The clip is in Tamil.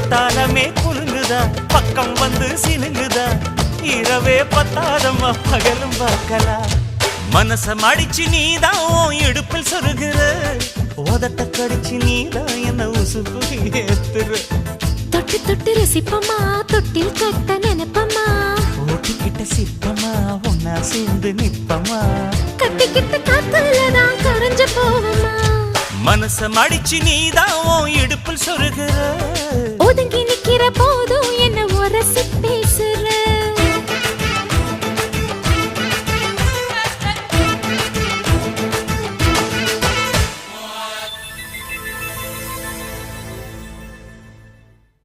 குத்தாலமே குலுங்குதா பக்கம் வந்து சினுங்குதா இரவே பத்தாதம்மா பகலும் பார்க்கலாம் மனச மடிச்சு நீதான் இடுப்பில் சொருகிற உதட்ட கடிச்சு நீதான் என்ன உசுப்பு ஏத்துற தொட்டு தொட்டு ரசிப்பமா தொட்டில் கட்ட நினைப்பமா ஓட்டிக்கிட்ட சிப்பமா ஒன்னா சேர்ந்து நிப்பமா கட்டிக்கிட்ட காத்துலதான் கரைஞ்சு போவமா மனச மடிச்சு நீதான் இடுப்பில் சொருகிற